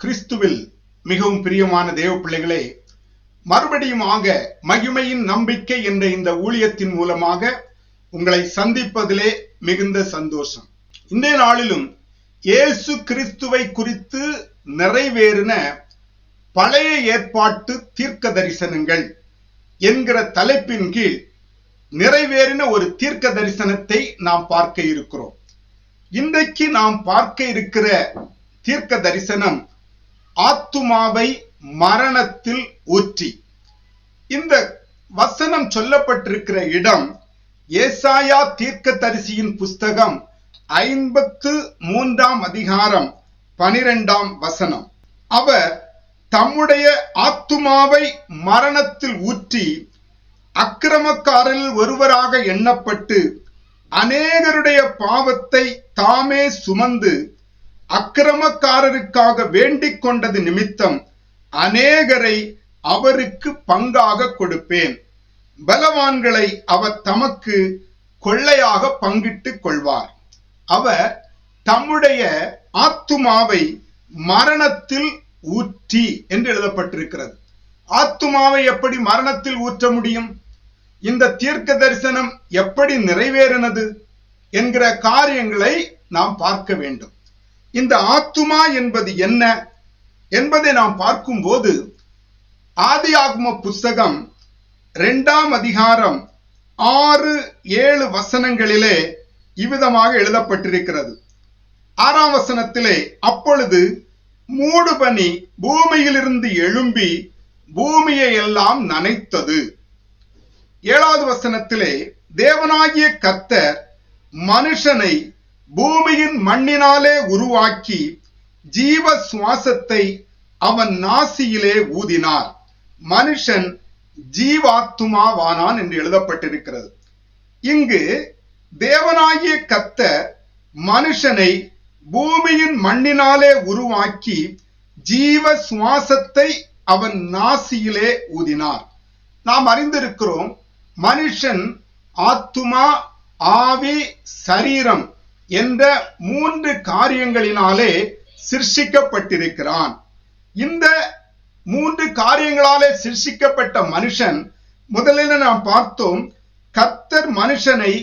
கிறிஸ்துவில் மிகவும் பிரியமான தேவ பிள்ளைகளே, மறுபடியும் மகிமையின் நம்பிக்கை என்ற இந்த ஊழியத்தின் மூலமாக உங்களை சந்திப்பதிலே மிகுந்த சந்தோஷம். இந்த நாளிலும் இயேசு கிறிஸ்துவை குறித்து நிறைவேறின பழைய ஏற்பாட்டு தீர்க்க தரிசனங்கள் என்கிற தலைப்பின் கீழ் நிறைவேறின ஒரு தீர்க்க தரிசனத்தை நாம் பார்க்க இருக்கிறோம். இன்றைக்கு நாம் பார்க்க இருக்கிற தீர்க்க தரிசனம் ஆத்துமாவை மரணத்தில் ஊற்றி. இந்த வசனம் சொல்லப்பட்டிருக்கிற இடம் ஏசாயா தீர்க்கதரிசியின் புஸ்தகம் 53 அதிகாரம் 12 வசனம். அவர் தம்முடைய ஆத்துமாவை மரணத்தில் ஊற்றி அக்கிரமக்காரரில் ஒருவராக எண்ணப்பட்டு அநேகருடைய பாவத்தை தாமே சுமந்து அக்கிரமக்காரருக்காக வேண்டிக் கொண்டது நிமித்தம் அநேகரை அவருக்கு பங்காக கொடுப்பேன். பலவான்களை அவர் தமக்கு கொள்ளையாக பங்கிட்டுக் கொள்வார். அவர் தம்முடைய ஆத்துமாவை மரணத்தில் ஊற்றி என்று எழுதப்பட்டிருக்கிறது. ஆத்துமாவை எப்படி மரணத்தில் ஊற்ற முடியும்? இந்த தீர்க்க தரிசனம் எப்படி நிறைவேறினது என்கிற காரியங்களை நாம் பார்க்க வேண்டும். இந்த ஆத்துமா என்பது என்ன என்பதை நாம் பார்க்கும்போது ஆதியாகம புஸ்தகம் 2 அதிகாரம் 6-7 வசனங்களிலே இவ்விதமாக எழுதப்பட்டிருக்கிறது. 6 வசனத்திலே, அப்பொழுது மூடுபனி பூமியிலிருந்து எழும்பி பூமியை எல்லாம் நனைத்தது. 7 வசனத்திலே, தேவனாகிய கர்த்தர் மனுஷனை பூமியின் மண்ணினாலே உருவாக்கி ஜீவ சுவாசத்தை அவன் நாசியிலே ஊதினார், மனுஷன் ஜீவாத்துமாவானான் என்று எழுதப்பட்டிருக்கிறது. இங்கு தேவனாகிய கர்த்தர் மனுஷனை பூமியின் மண்ணினாலே உருவாக்கி ஜீவ சுவாசத்தை அவன் நாசியிலே ஊதினார். நாம் அறிந்திருக்கிறோம், மனுஷன் ஆத்துமா, ஆவி, சரீரம் என்ற 3 காரியங்களினாலே சிருஷ்டிக்கப்பட்டிருக்கிறான். இந்த 3 காரியங்களாலே சிருஷ்டிக்கப்பட்ட மனுஷன், முதலில் நாம் பார்த்தோம், கர்த்தர் மனுஷனை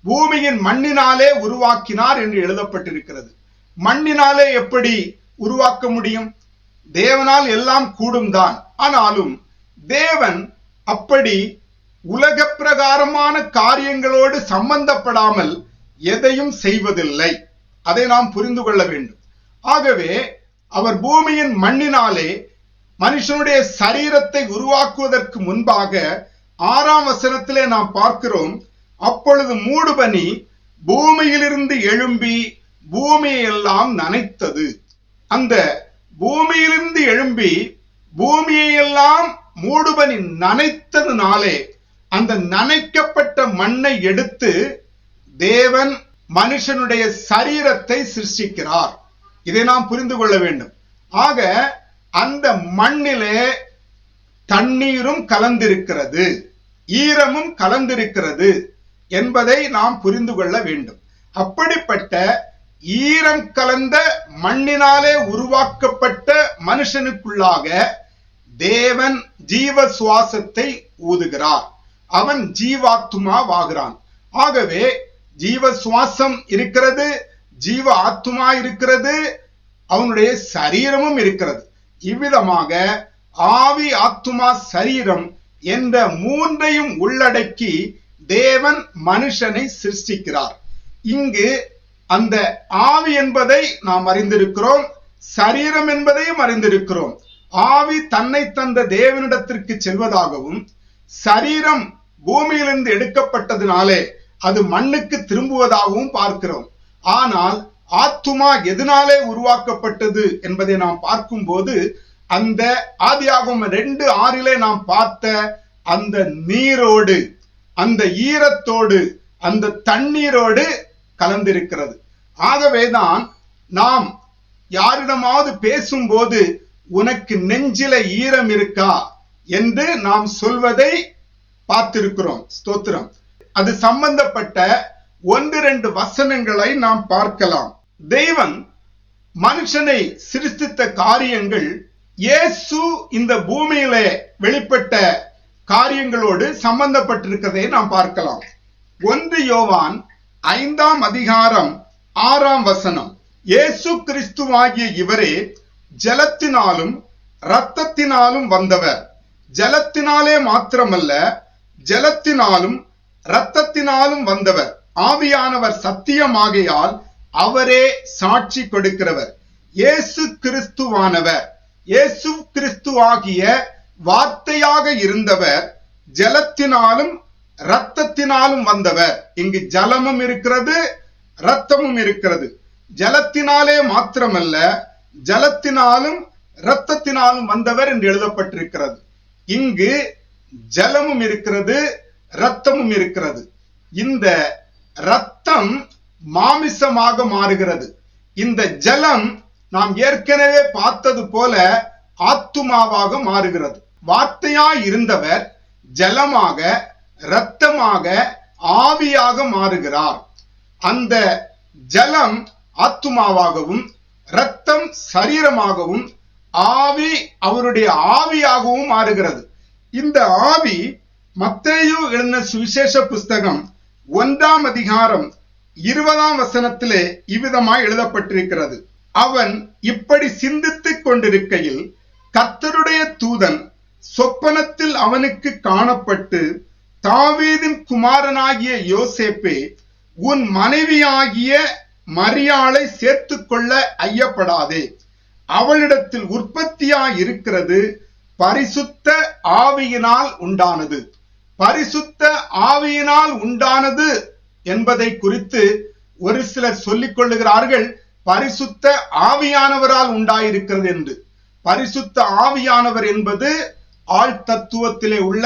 பூமியின் மண்ணினாலே உருவாக்கினார் என்று எழுதப்பட்டிருக்கிறது. மண்ணினாலே எப்படி உருவாக்க முடியும்? தேவனால் எல்லாம் கூடும் தான். ஆனாலும் தேவன் அப்படி உலக பிரகாரமான காரியங்களோடு சம்பந்தப்படாமல் எதையும் செய்வதில்லை. அதை நாம் புரிந்து கொள்ள வேண்டும். ஆகவே அவர் பூமியின் மண்ணினாலே மனுஷனுடைய சரீரத்தை உருவாக்குவதற்கு முன்பாக 6 வசனத்திலே நாம் பார்க்கிறோம், அப்பொழுது மூடுபனி பூமியிலிருந்து எழும்பி பூமியை எல்லாம் நனைத்தது. அந்த பூமியிலிருந்து எழும்பி பூமியை எல்லாம் மூடுபனி நனைத்ததுனாலே அந்த நனைக்கப்பட்ட மண்ணை எடுத்து தேவன் மனுஷனுடைய சரீரத்தை சிருஷ்டிக்கிறார். இதை நாம் புரிந்து கொள்ள வேண்டும். ஆக அந்த மண்ணிலே தண்ணீரும் கலந்திருக்கிறது, ஈரமும் கலந்திருக்கிறது என்பதை நாம் புரிந்து கொள்ள வேண்டும். அப்படிப்பட்ட ஈரம் கலந்த மண்ணினாலே உருவாக்கப்பட்ட மனுஷனுக்குள்ளாக தேவன் ஜீவ சுவாசத்தை ஊதுகிறார். அவன் ஜீவாத்துமாவாகிறான். ஆகவே ஜீவ சுவாசம் இருக்கிறது, ஜீவ ஆத்துமா இருக்கிறது, அவனுடைய சரீரமும் இருக்கிறது. இவ்விதமாக ஆவி, ஆத்துமா, சரீரம் என்ற 3ஐயும் உள்ளடக்கி தேவன் மனுஷனை சிருஷ்டிக்கிறார். இங்கு அந்த ஆவி என்பதை நாம் அறிந்திருக்கிறோம், சரீரம் என்பதையும் அறிந்திருக்கிறோம். ஆவி தன்னை தந்த தேவனிடத்திற்கு செல்வதாகவும், சரீரம் பூமியிலிருந்து எடுக்கப்பட்டதினாலே அது மண்ணுக்கு திரும்புவதாகவும் பார்க்கிறோம். ஆனால் ஆத்துமா எதனாலே உருவாக்கப்பட்டது என்பதை நாம் பார்க்கும்போது அந்த ஆதியாகமம் 2:6 நாம் பார்த்த அந்த நீரோடு, அந்த ஈரத்தோடு, அந்த தண்ணீரோடு கலந்திருக்கிறது. ஆகவேதான் நாம் யாரிடமாவது பேசும்போது உனக்கு நெஞ்சில ஈரம் இருக்கா என்று நாம் சொல்வதை பார்த்திருக்கிறோம். ஸ்தோத்திரம். அது சம்பந்தப்பட்ட 1-2 வசனங்களை நாம் பார்க்கலாம். தெய்வன் மனுஷனை சிருஷ்டித்த காரியங்கள் இயேசு இந்த பூமியிலே வெளிப்பட்ட காரியங்களோடு சம்பந்தப்பட்டிருக்கிறதை நாம் பார்க்கலாம். 1 யோவான் 5ஆம் அதிகாரம் 6ஆம் வசனம், இயேசு கிறிஸ்துவாகிய இவரே ஜலத்தினாலும் இரத்தத்தினாலும் வந்தவர், ஜலத்தினாலே மாத்திரமல்ல ஜலத்தினாலும் இரத்தத்தினாலும் வந்தவர், ஆவியானவர் சத்தியமாகையால் அவரே சாட்சி கொடுக்கிறவர். இயேசு கிறிஸ்துவானவர், இயேசு கிறிஸ்துவாகிய வார்த்தையாக இருந்தவர் ஜலத்தினாலும் இரத்தத்தினாலும் வந்தவர். இங்கு ஜலமும் இருக்கிறது, இரத்தமும் இருக்கிறது. ஜலத்தினாலே மாத்திரமல்ல ஜலத்தினாலும் இரத்தத்தினாலும் வந்தவர் என்று எழுதப்பட்டிருக்கிறது. இங்கு ஜலமும் இருக்கிறது, இரத்தமும் இருக்கிறது. இந்த இரத்தம் மாமிசமாக மாறுகிறது. இந்த ஜலம் நாம் ஏற்கனவே பார்த்தது போல ஆத்துமாவாக மாறுகிறது. வார்த்தையாய் இருந்தவர் ஜலமாக, இரத்தமாக, ஆவியாக மாறுகிறார். அந்த ஜலம் ஆத்துமாவாகவும் இரத்தம் சரீரமாகவும் ஆவி அவருடைய ஆவியாகவும் மாறுகிறது. இந்த ஆவி மத்தேயு எழுதின சுவிசேஷ புஸ்தகம் 1ஆம் அதிகாரம் 20ஆம் வசனத்திலே இவ்விதமாய் எழுதப்பட்டிருக்கிறது. அவன் இப்படி சிந்தித்துக் கொண்டிருக்கையில் கர்த்தருடைய தூதன் சொப்பனத்தில் அவனுக்கு காணப்பட்டு, தாவீதின் குமாரனாகிய யோசேப்பே, உன் மனைவியாகிய மரியாளை சேர்த்துக் கொள்ள ஐயப்படாதே, அவளிடத்தில் உற்பத்தியாய் இருக்கிறது பரிசுத்த ஆவியினால் உண்டானது. பரிசுத்த ஆவியினால் உண்டானது என்பதை குறித்து ஒரு சிலர் சொல்லிக் கொள்ளுகிறார்கள், பரிசுத்த ஆவியானவரால் உண்டாயிருக்கிறது என்று. பரிசுத்த ஆவியானவர் என்பது ஆள் தத்துவத்திலே உள்ள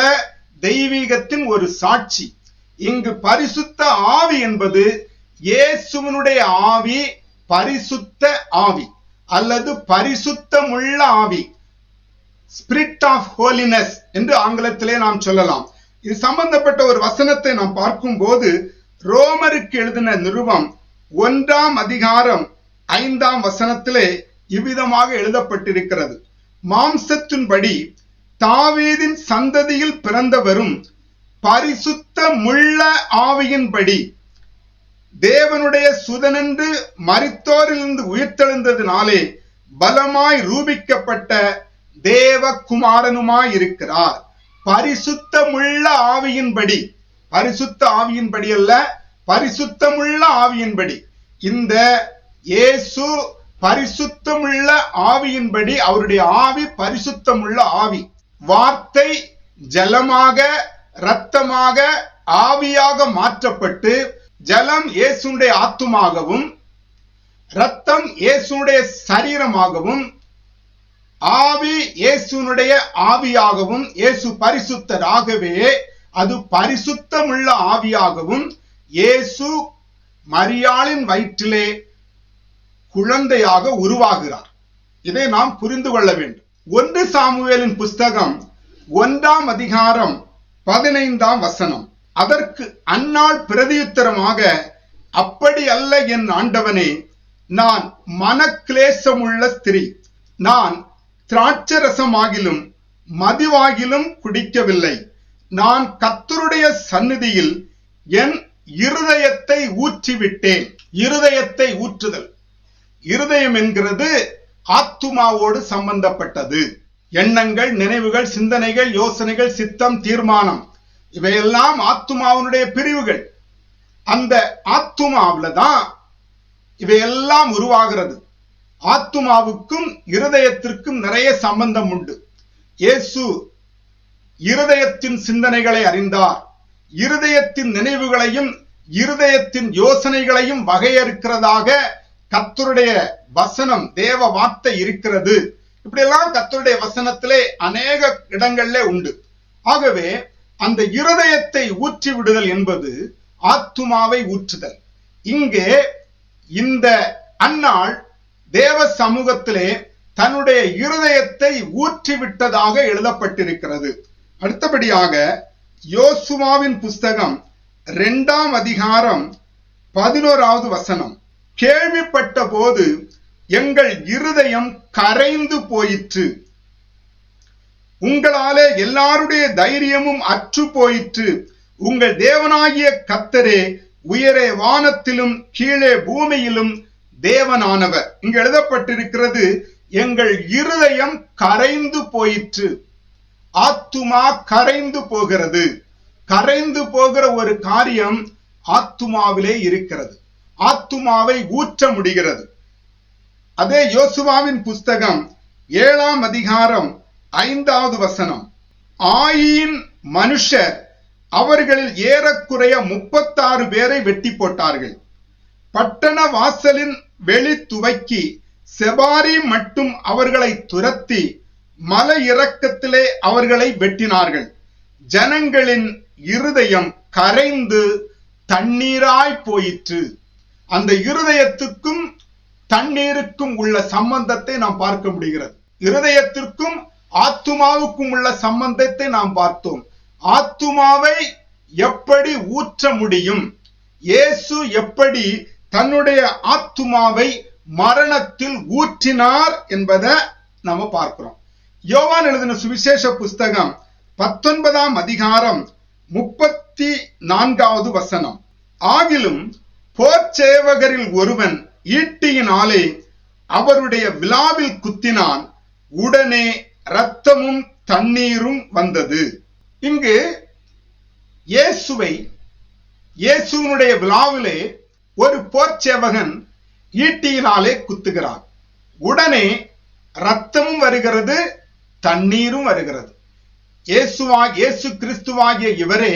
தெய்வீகத்தின் ஒரு சாட்சி. இங்கு பரிசுத்த ஆவி என்பது இயேசுவினுடைய ஆவி, பரிசுத்த ஆவி அல்லது பரிசுத்தமுள்ள ஆவி, ஸ்பிரிட் ஆஃப் ஹோலினஸ் என்று ஆங்கிலத்திலே நாம் சொல்லலாம். இது சம்பந்தப்பட்ட ஒரு வசனத்தை நாம் பார்க்கும் போது ரோமருக்கு எழுதின நிருபம் 1ஆம் அதிகாரம் 5ஆம் வசனத்திலே இவ்விதமாக எழுதப்பட்டிருக்கிறது. மாம்சத்தின்படி தாவீதின் சந்ததியில் பிறந்தவரும் பரிசுத்தமுள்ள ஆவியின்படி தேவனுடைய சுதனென்று மரித்தோரிலிருந்து உயிர்த்தெழுந்ததினாலே பலமாய் ரூபிக்கப்பட்ட தேவகுமாரனுமாய் இருக்கிறார். பரிசுத்தமுள்ள ஆவியின்படி, பரிசுத்த ஆவியின்படி அல்ல, பரிசுத்தமுள்ள ஆவியின்படி. இந்த இயேசு பரிசுத்தமுள்ள ஆவியின்படி, அவருடைய ஆவி பரிசுத்தமுள்ள ஆவி. வார்த்தை ஜலமாக, இரத்தமாக, ஆவியாக மாற்றப்பட்டு, ஜலம் இயேசுடைய ஆத்துமாகவும் இரத்தம் இயேசுடைய சரீரமாகவும் ஆவி இயேசுனுடைய ஆவியாகவும், இயேசு பரிசுத்தராகவே அது பரிசுத்தமுள்ள ஆவியாகவும் இயேசு மரியாளின் வயிற்றிலே குழந்தையாக உருவாகிறார். இதை நாம் புரிந்து கொள்ள வேண்டும். 1 சாமுவேலின் புஸ்தகம் 1ஆம் அதிகாரம் 15ஆம் வசனம், அதற்கு அன்னாள் பிரதியுத்தரமாக, அப்படி அல்ல என் ஆண்டவனே, நான் மனக்லேசமுள்ள ஸ்திரீ, நான் திராட்சரசமாகிலும் மதுவாகிலும் குடிக்கவில்லை, நான் கர்த்தருடைய சந்நிதியில் என் இருதயத்தை ஊற்றிவிட்டேன். இருதயத்தை ஊற்றுதல், இருதயம் என்கிறது ஆத்துமாவோடு சம்பந்தப்பட்டது. எண்ணங்கள், நினைவுகள், சிந்தனைகள், யோசனைகள், சித்தம், தீர்மானம், இவையெல்லாம் ஆத்துமாவினுடைய பிரிவுகள். அந்த ஆத்துமாவில தான் இவையெல்லாம் உருவாகிறது. ஆத்துமாவுக்கும் இருதயத்திற்கும் நிறைய சம்பந்தம் உண்டு. இயேசு இருதயத்தின் சிந்தனைகளை அறிந்தார். இருதயத்தின் நினைவுகளையும் இருதயத்தின் யோசனைகளையும் வகையறுக்கிறதாக கர்த்தருடைய வசனம், தேவ வார்த்தை இருக்கிறது. இப்படியெல்லாம் கர்த்தருடைய வசனத்திலே அநேக இடங்களிலே உண்டு. ஆகவே அந்த இருதயத்தை ஊற்றி விடுதல் என்பது ஆத்துமாவை ஊற்றுதல். இங்கே இந்த அன்னாள் தேவ சமூகத்திலே தன்னுடைய இருதயத்தை ஊற்றிவிட்டதாக எழுதப்பட்டிருக்கிறது. அடுத்தபடியாக யோசுவாவின் புஸ்தகம் 2ஆம் அதிகாரம் 11வது வசனம், கேள்விப்பட்ட போது எங்கள் இருதயம் கரைந்து போயிற்று. உங்களாலே எல்லாருடைய தைரியமும் அற்று போயிற்று. உங்கள் தேவனாகிய கர்த்தரே உயரே வானத்திலும் கீழே பூமியிலும் தேவனானவர். இங்கு எழுதப்பட்டிருக்கிறது, எங்கள் இருதயம் கரைந்து போயிற்று. ஆத்துமா கரைந்து போகிறது. கரைந்து போகிற ஒரு காரியம் ஆத்துமாவிலே இருக்கிறது. ஆத்துமாவை ஊற்ற முடிகிறது. அதே யோசுவாவின் புஸ்தகம் 7ஆம் அதிகாரம் 5வது வசனம், ஆயின் மனுஷர் அவர்களில் ஏறக்குறைய 36 பேரை வெட்டி போட்டார்கள். பட்டண வாசலின் வெளி துவக்கி செபாரி மட்டும் அவர்களை துரத்தி மலை இறக்கத்திலே அவர்களை வெட்டினார்கள். ஜனங்களின் இருதயம் கரைந்து தண்ணீராய் போயிற்று. அந்த இருதயத்துக்கும் தண்ணீருக்கும் உள்ள சம்பந்தத்தை நாம் பார்க்க முடிகிறது. இருதயத்திற்கும் ஆத்துமாவுக்கும் உள்ள சம்பந்தத்தை நாம் பார்த்தோம். ஆத்துமாவை எப்படி ஊற்ற முடியும்? இயேசு எப்படி தன்னுடைய ஆத்துமாவை மரணத்தில் ஊற்றினார் என்பதை நாம பார்க்கிறோம். யோவான் எழுதின சுவிசேஷ புஸ்தகம் 19ஆம் அதிகாரம் 34வது வசனம், ஆகிலும் போர்ச்சேவகரில் ஒருவன் ஈட்டியினாலே அவருடைய விலாவில் குத்தினான், உடனே இரத்தமும் தண்ணீரும் வந்தது. இங்கு இயேசுவினுடைய விலாவிலே ஒரு போர்ச்சேவகன் ஈட்டியினாலே குத்துகிறான். உடனே இரத்தமும் வருகிறது, தண்ணீரும் வருகிறது. இயேசு கிறிஸ்துவாகிய இவரே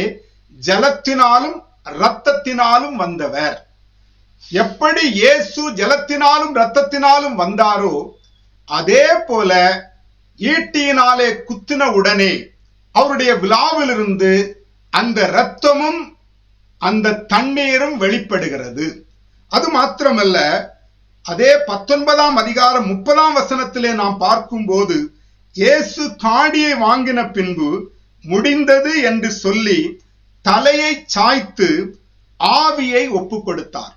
ஜலத்தினாலும் இரத்தத்தினாலும் வந்தவர். எப்படி இயேசு ஜலத்தினாலும் இரத்தத்தினாலும் வந்தாரோ அதே போல ஈட்டியினாலே குத்தின உடனே அவருடைய விலாவிலிருந்து அந்த இரத்தமும் அந்த தண்ணீரும் வெளிப்படுகிறது. அது மாத்திரமல்ல, அதே 19ஆம் அதிகாரம் 30ஆம் வசனத்திலே நாம் பார்க்கும்போது, இயேசு காடியை வாங்கின பின்பு முடிந்தது என்று சொல்லி தலையை சாய்த்து ஆவியை ஒப்பு கொடுத்தார்.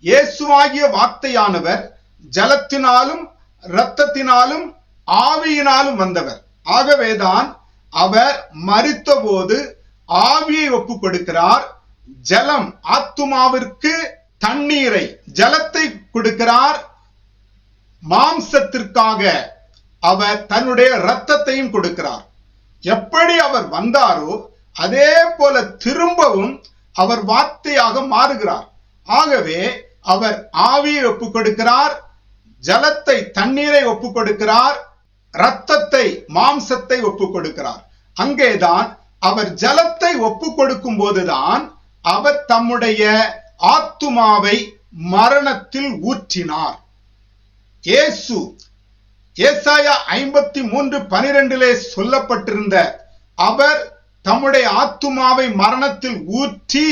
இயேசுவாகிய வார்த்தையானவர் ஜலத்தினாலும் இரத்தத்தினாலும் ஆவியினாலும் வந்தவர். ஆகவேதான் அவர் மரித்த போது ஆவியை ஒப்பு கொடுக்கிறார். ஜலம் ஆத்துமாவிற்கு தண்ணீரை, ஜலத்தை கொடுக்கிறார். மாம்சத்திற்காக அவர் தன்னுடைய இரத்தத்தையும் கொடுக்கிறார். எப்படி அவர் வந்தாரோ அதே போல திரும்பவும் அவர் வார்த்தையாக மாறுகிறார். ஆகவே அவர் ஆவியை ஒப்பு கொடுக்கிறார், ஜலத்தை தண்ணீரை ஒப்பு கொடுக்கிறார், இரத்தத்தை மாம்சத்தை ஒப்பு கொடுக்கிறார். அங்கேதான் அவர் ஜலத்தை ஒப்பு கொடுக்கும் போதுதான் அவர் தம்முடைய ஆத்துமாவை மரணத்தில் ஊற்றினார். இயேசு ஏசாயா 53:12 சொல்லப்பட்டிருந்த அவர் தம்முடைய ஆத்துமாவை மரணத்தில் ஊற்றி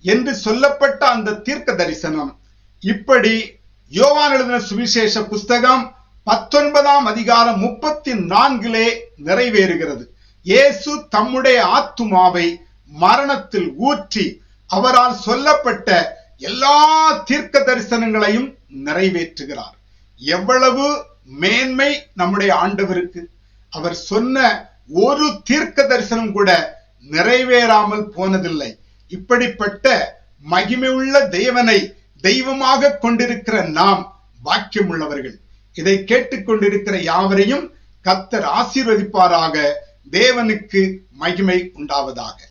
என்று சொல்லப்பட்ட அந்த தீர்க்க தரிசனம் இப்படி யோவான் எழுதின சுவிசேஷ புஸ்தகம் 19ஆம் அதிகாரம் 34 நிறைவேறுகிறது. இயேசு தம்முடைய ஆத்துமாவை மரணத்தில் ஊற்றி அவரால் சொல்லப்பட்ட எல்லா தீர்க்க தரிசனங்களையும் நிறைவேற்றுகிறார். எவ்வளவு மேன்மை நம்முடைய ஆண்டவருக்கு! அவர் சொன்ன ஒரு தீர்க்க தரிசனம் கூட நிறைவேறாமல் போனதில்லை. இப்படிப்பட்ட மகிமையுள்ள தேவனை தெய்வமாக கொண்டிருக்கிற நாம் பாக்கியம் உள்ளவர்கள். இதை கேட்டுக்கொண்டிருக்கிற யாவரையும் கர்த்தர் ஆசீர்வதிப்பாராக. தேவனுக்கு மகிமை உண்டாவதாக.